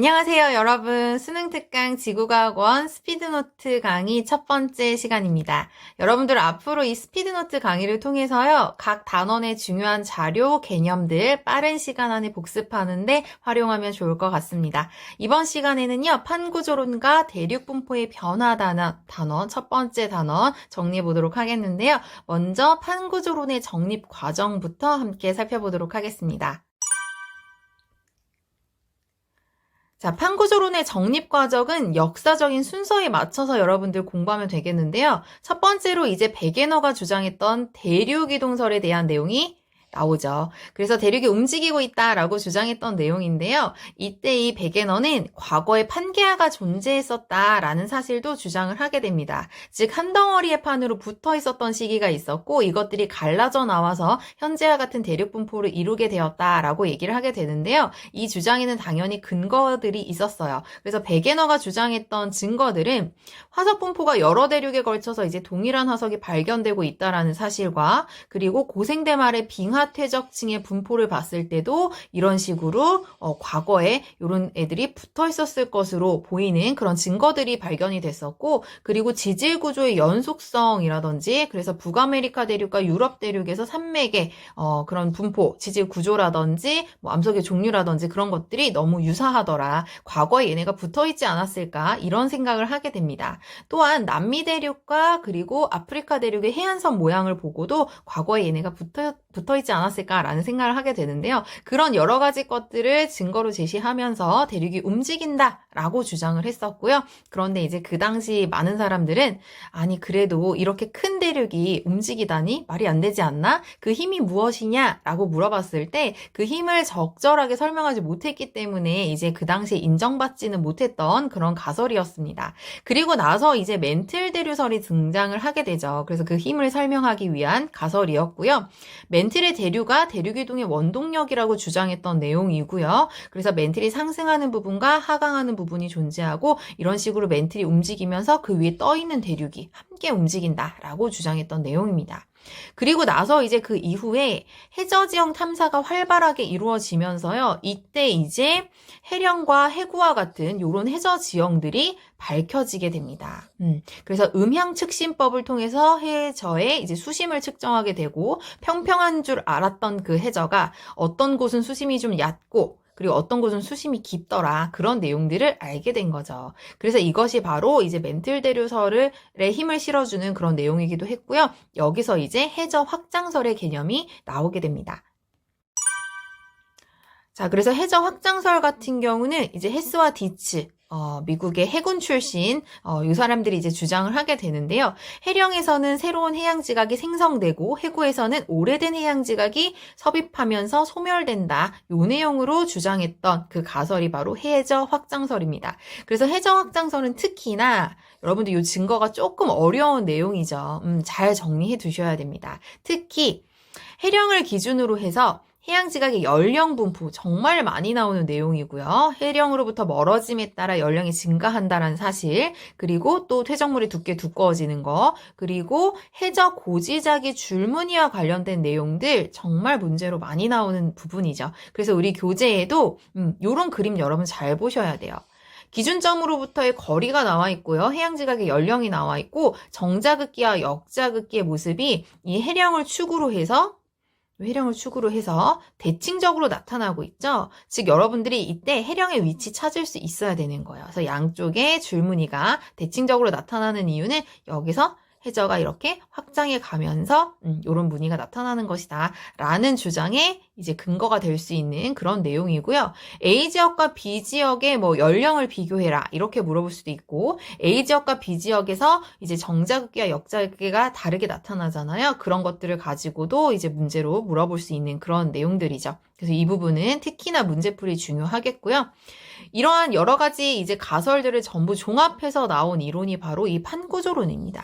안녕하세요, 여러분. 수능특강 지구과학원 스피드노트 강의 첫 번째 시간입니다. 여러분들 앞으로 이 스피드노트 강의를 통해서요, 각 단원의 중요한 자료, 개념들 빠른 시간 안에 복습하는데 활용하면 좋을 것 같습니다. 이번 시간에는요, 판구조론과 대륙분포의 변화 단원, 첫 번째 단원 정리해 보도록 하겠는데요. 먼저 판구조론의 정립 과정부터 함께 살펴보도록 하겠습니다. 자, 판구조론의 정립 과정은 역사적인 순서에 맞춰서 여러분들 공부하면 되겠는데요. 첫 번째로 이제 베게너가 주장했던 대륙이동설에 대한 내용이 나오죠. 그래서 대륙이 움직이고 있다라고 주장했던 내용인데요. 이때 이 베게너는 과거에 판게아가 존재했었다라는 사실도 주장을 하게 됩니다. 즉, 한 덩어리의 판으로 붙어 있었던 시기가 있었고 이것들이 갈라져 나와서 현재와 같은 대륙 분포를 이루게 되었다라고 얘기를 하게 되는데요. 이 주장에는 당연히 근거들이 있었어요. 그래서 베게너가 주장했던 증거들은 화석 분포가 여러 대륙에 걸쳐서 이제 동일한 화석이 발견되고 있다라는 사실과 그리고 고생대말의 빙하 퇴적층의 분포를 봤을 때도 이런 식으로 과거에 이런 애들이 붙어 있었을 것으로 보이는 그런 증거들이 발견이 됐었고, 그리고 지질 구조의 연속성이라든지 그래서 북아메리카 대륙과 유럽 대륙에서 산맥의 그런 분포, 지질 구조라든지 뭐 암석의 종류라든지 그런 것들이 너무 유사하더라. 과거에 얘네가 붙어 있지 않았을까? 이런 생각을 하게 됩니다. 또한 남미 대륙과 그리고 아프리카 대륙의 해안선 모양을 보고도 과거에 얘네가 붙어 있지 않았을까라는 생각을 하게 되는데요. 그런 여러 가지 것들을 증거로 제시하면서 대륙이 움직인다라고 주장을 했었고요. 그런데 이제 그 당시 많은 사람들은 아니 그래도 이렇게 큰 대륙이 움직이다니 말이 안 되지 않나? 그 힘이 무엇이냐라고 물어봤을 때 그 힘을 적절하게 설명하지 못했기 때문에 이제 그 당시에 인정받지는 못했던 그런 가설이었습니다. 그리고 나서 이제 멘틀 대류설이 등장을 하게 되죠. 그래서 그 힘을 설명하기 위한 가설이었고요. 멘틀의 대류가 대륙이동의 원동력이라고 주장했던 내용이고요. 그래서 멘틀이 상승하는 부분과 하강하는 부분이 존재하고 이런 식으로 멘틀이 움직이면서 그 위에 떠 있는 대륙이 함께 움직인다라고 주장했던 내용입니다. 그리고 나서 이제 그 이후에 해저지형 탐사가 활발하게 이루어지면서요. 이때 이제 해령과 해구와 같은 이런 해저지형들이 밝혀지게 됩니다. 그래서 음향측심법을 통해서 해저의 이제 수심을 측정하게 되고 평평한 줄 알았던 그 해저가 어떤 곳은 수심이 좀 얕고 그리고 어떤 곳은 수심이 깊더라. 그런 내용들을 알게 된 거죠. 그래서 이것이 바로 이제 멘틀 대류설의 힘을 실어주는 그런 내용이기도 했고요. 여기서 이제 해저 확장설의 개념이 나오게 됩니다. 자, 그래서 해저 확장설 같은 경우는 이제 헤스와 디츠, 미국의 해군 출신 이 사람들이 이제 주장을 하게 되는데요. 해령에서는 새로운 해양지각이 생성되고 해구에서는 오래된 해양지각이 섭입하면서 소멸된다. 이 내용으로 주장했던 그 가설이 바로 해저 확장설입니다. 그래서 해저 확장설은 특히나 여러분들 이 증거가 조금 어려운 내용이죠. 잘 정리해 두셔야 됩니다. 특히 해령을 기준으로 해서 해양지각의 연령 분포 정말 많이 나오는 내용이고요. 해령으로부터 멀어짐에 따라 연령이 증가한다는 사실, 그리고 또 퇴적물의 두께 두꺼워지는 거, 그리고 해저 고지자기 줄무늬와 관련된 내용들 정말 문제로 많이 나오는 부분이죠. 그래서 우리 교재에도 이런 그림 여러분 잘 보셔야 돼요. 기준점으로부터의 거리가 나와 있고요. 해양지각의 연령이 나와 있고 정자극기와 역자극기의 모습이 이 해령을 축으로 해서 대칭적으로 나타나고 있죠. 즉 여러분들이 이때 해령의 위치 찾을 수 있어야 되는 거예요. 그래서 양쪽에 줄무늬가 대칭적으로 나타나는 이유는 여기서 해저가 이렇게 확장해 가면서 이런 무늬가 나타나는 것이다 라는 주장에 이제 근거가 될 수 있는 그런 내용이고요. A지역과 B지역의 뭐 연령을 비교해라 이렇게 물어볼 수도 있고 A지역과 B지역에서 이제 정자극기와 역자극기가 다르게 나타나잖아요. 그런 것들을 가지고도 이제 문제로 물어볼 수 있는 그런 내용들이죠. 그래서 이 부분은 특히나 문제풀이 중요하겠고요. 이러한 여러 가지 이제 가설들을 전부 종합해서 나온 이론이 바로 이 판구조론입니다.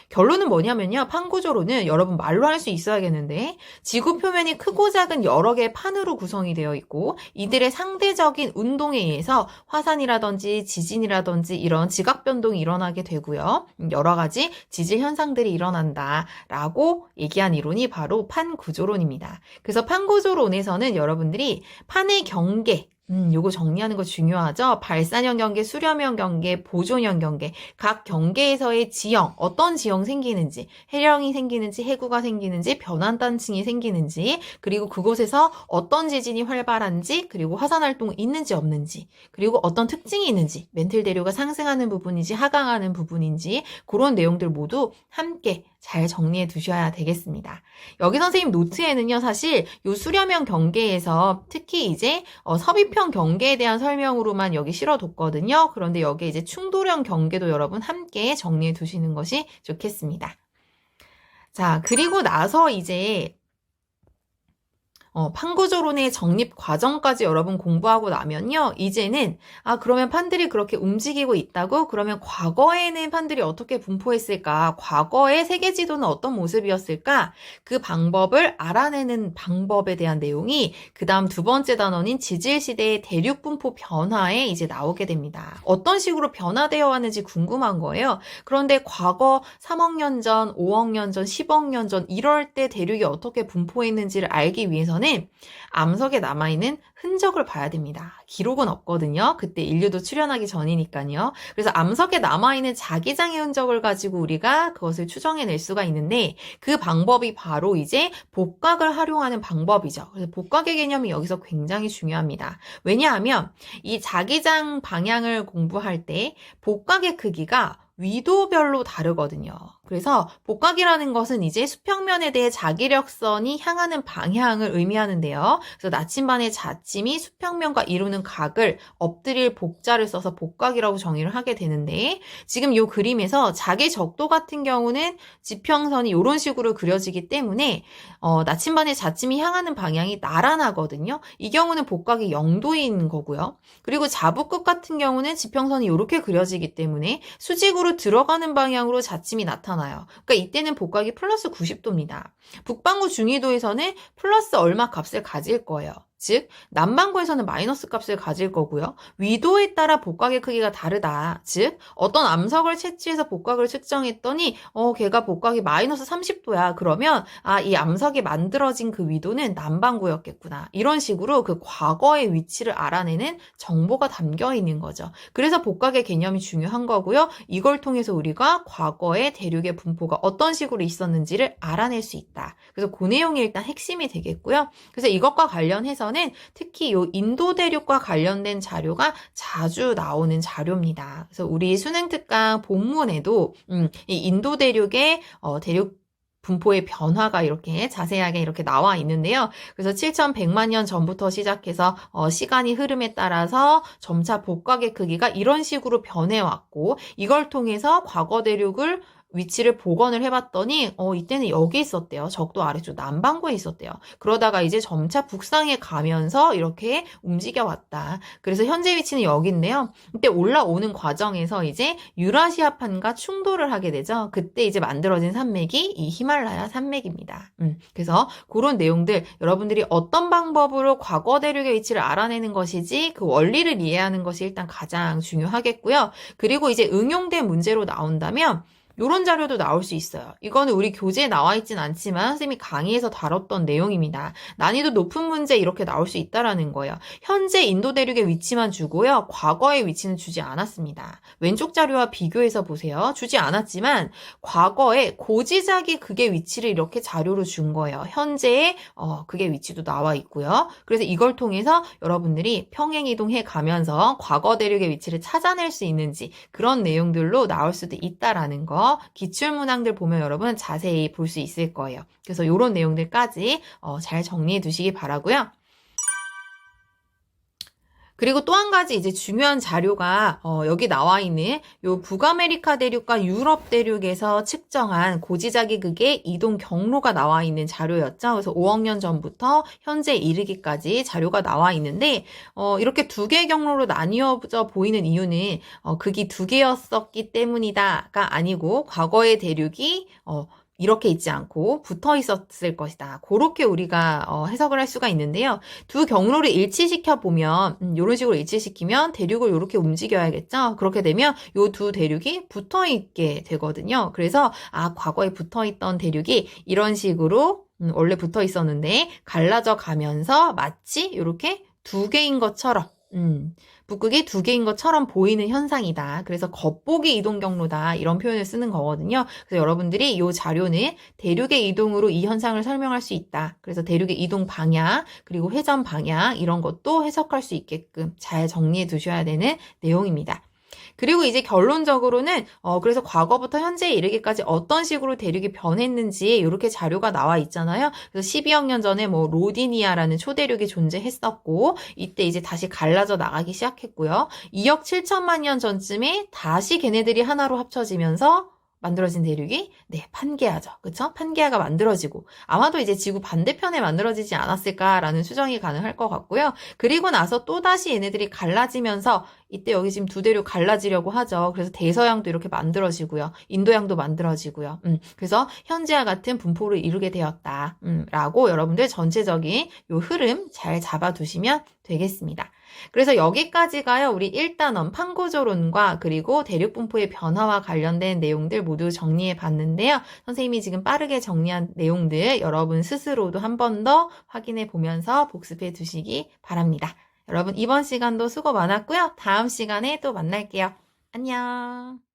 결론은 뭐냐면요. 판구조론은 여러분 말로 할 수 있어야겠는데 지구 표면이 크고 작은 여러 개의 판으로 구성이 되어 있고 이들의 상대적인 운동에 의해서 화산이라든지 지진이라든지 이런 지각 변동이 일어나게 되고요. 여러 가지 지질 현상들이 일어난다라고 얘기한 이론이 바로 판구조론입니다. 그래서 판구조론에서는 여러분들이 판의 경계 요거 정리하는 거 중요하죠? 발산형 경계, 수렴형 경계, 보존형 경계. 각 경계에서의 지형, 어떤 지형 생기는지, 해령이 생기는지, 해구가 생기는지, 변환단층이 생기는지, 그리고 그곳에서 어떤 지진이 활발한지, 그리고 화산활동이 있는지 없는지, 그리고 어떤 특징이 있는지, 멘틀 대류가 상승하는 부분인지, 하강하는 부분인지, 그런 내용들 모두 함께 잘 정리해 두셔야 되겠습니다. 여기 선생님 노트에는요, 사실 요 수렴형 경계에서 특히 이제 섭입형 경계에 대한 설명으로만 여기 실어뒀거든요. 그런데 여기에 이제 충돌형 경계도 여러분 함께 정리해 두시는 것이 좋겠습니다. 자, 그리고 나서 이제 판구조론의 정립 과정까지 여러분 공부하고 나면요. 이제는 그러면 판들이 그렇게 움직이고 있다고? 그러면 과거에는 판들이 어떻게 분포했을까? 과거의 세계지도는 어떤 모습이었을까? 그 방법을 알아내는 방법에 대한 내용이 그 다음 두 번째 단원인 지질시대의 대륙분포 변화에 이제 나오게 됩니다. 어떤 식으로 변화되어 왔는지 궁금한 거예요. 그런데 과거 3억 년 전, 5억 년 전, 10억 년 전 이럴 때 대륙이 어떻게 분포했는지를 알기 위해서는 암석에 남아있는 흔적을 봐야 됩니다. 기록은 없거든요. 그때 인류도 출현하기 전이니까요. 그래서 암석에 남아있는 자기장의 흔적을 가지고 우리가 그것을 추정해낼 수가 있는데 그 방법이 바로 이제 복각을 활용하는 방법이죠. 그래서 복각의 개념이 여기서 굉장히 중요합니다. 왜냐하면 이 자기장 방향을 공부할 때 복각의 크기가 위도별로 다르거든요. 그래서 복각이라는 것은 이제 수평면에 대해 자기력선이 향하는 방향을 의미하는데요. 그래서 나침반의 자침이 수평면과 이루는 각을 엎드릴 복자를 써서 복각이라고 정의를 하게 되는데 지금 이 그림에서 자기 적도 같은 경우는 지평선이 이런 식으로 그려지기 때문에 나침반의 자침이 향하는 방향이 나란하거든요. 이 경우는 복각이 0도인 거고요. 그리고 자부끝 같은 경우는 지평선이 이렇게 그려지기 때문에 수직으로 들어가는 방향으로 자침이 나타나요. 그러니까 이때는 복각이 플러스 90도입니다. 북반구 중위도에서는 플러스 얼마 값을 가질 거예요. 즉 남반구에서는 마이너스 값을 가질 거고요. 위도에 따라 복각의 크기가 다르다. 즉 어떤 암석을 채취해서 복각을 측정했더니 걔가 복각이 마이너스 30도야. 그러면 이 암석이 만들어진 그 위도는 남반구였겠구나. 이런 식으로 그 과거의 위치를 알아내는 정보가 담겨 있는 거죠. 그래서 복각의 개념이 중요한 거고요. 이걸 통해서 우리가 과거의 대륙의 분포가 어떤 식으로 있었는지를 알아낼 수 있다. 그래서 그 내용이 일단 핵심이 되겠고요. 그래서 이것과 관련해서는 특히 이 인도 대륙과 관련된 자료가 자주 나오는 자료입니다. 그래서 우리 수능 특강 본문에도 이 인도 대륙의 대륙 분포의 변화가 이렇게 자세하게 이렇게 나와 있는데요. 그래서 7,100만 년 전부터 시작해서 시간이 흐름에 따라서 점차 복각의 크기가 이런 식으로 변해왔고 이걸 통해서 과거 대륙을 위치를 복원을 해봤더니 이때는 여기 있었대요. 적도 아래쪽 남반구에 있었대요. 그러다가 이제 점차 북상에 가면서 이렇게 움직여왔다. 그래서 현재 위치는 여기인데요. 이때 올라오는 과정에서 이제 유라시아판과 충돌을 하게 되죠. 그때 이제 만들어진 산맥이 이 히말라야 산맥입니다. 그래서 그런 내용들 여러분들이 어떤 방법으로 과거 대륙의 위치를 알아내는 것이지 그 원리를 이해하는 것이 일단 가장 중요하겠고요. 그리고 이제 응용된 문제로 나온다면 이런 자료도 나올 수 있어요. 이거는 우리 교재에 나와 있진 않지만 선생님이 강의에서 다뤘던 내용입니다. 난이도 높은 문제 이렇게 나올 수 있다라는 거예요. 현재 인도 대륙의 위치만 주고요. 과거의 위치는 주지 않았습니다. 왼쪽 자료와 비교해서 보세요. 주지 않았지만 과거에 고지자기 극의 위치를 이렇게 자료로 준 거예요. 현재의 극의 위치도 나와 있고요. 그래서 이걸 통해서 여러분들이 평행이동해 가면서 과거 대륙의 위치를 찾아낼 수 있는지 그런 내용들로 나올 수도 있다라는 거 기출문항들 보면 여러분 자세히 볼 수 있을 거예요. 그래서 이런 내용들까지 잘 정리해 두시기 바라고요. 그리고 또 한 가지 이제 중요한 자료가 여기 나와 있는 요 북아메리카 대륙과 유럽 대륙에서 측정한 고지자기 극의 이동 경로가 나와 있는 자료였죠. 그래서 5억 년 전부터 현재 이르기까지 자료가 나와 있는데 이렇게 두 개의 경로로 나뉘어져 보이는 이유는 극이 두 개였었기 때문이다가 아니고 과거의 대륙이 이렇게 있지 않고 붙어 있었을 것이다. 그렇게 우리가 해석을 할 수가 있는데요. 두 경로를 일치시켜 보면 이런 식으로 일치시키면 대륙을 이렇게 움직여야겠죠. 그렇게 되면 이 두 대륙이 붙어 있게 되거든요. 그래서 과거에 붙어 있던 대륙이 이런 식으로 원래 붙어 있었는데 갈라져 가면서 마치 이렇게 두 개인 것처럼, 북극이 두 개인 것처럼 보이는 현상이다. 그래서 겉보기 이동 경로다. 이런 표현을 쓰는 거거든요. 그래서 여러분들이 이 자료는 대륙의 이동으로 이 현상을 설명할 수 있다. 그래서 대륙의 이동 방향, 그리고 회전 방향, 이런 것도 해석할 수 있게끔 잘 정리해 두셔야 되는 내용입니다. 그리고 이제 결론적으로는 그래서 과거부터 현재에 이르기까지 어떤 식으로 대륙이 변했는지 이렇게 자료가 나와 있잖아요. 그래서 12억 년 전에 뭐 로디니아라는 초대륙이 존재했었고 이때 이제 다시 갈라져 나가기 시작했고요. 2억 7천만 년 전쯤에 다시 걔네들이 하나로 합쳐지면서 만들어진 대륙이 판게아죠. 그쵸? 판게아가 만들어지고 아마도 이제 지구 반대편에 만들어지지 않았을까라는 추정이 가능할 것 같고요. 그리고 나서 또다시 얘네들이 갈라지면서 이때 여기 지금 두 대륙 갈라지려고 하죠. 그래서 대서양도 이렇게 만들어지고요. 인도양도 만들어지고요. 그래서 현재와 같은 분포를 이루게 되었다. 라고 여러분들 전체적인 요 흐름 잘 잡아두시면 되겠습니다. 그래서 여기까지가요. 우리 1단원 판구조론과 그리고 대륙분포의 변화와 관련된 내용들 모두 정리해 봤는데요. 선생님이 지금 빠르게 정리한 내용들 여러분 스스로도 한 번 더 확인해 보면서 복습해 두시기 바랍니다. 여러분 이번 시간도 수고 많았고요. 다음 시간에 또 만날게요. 안녕.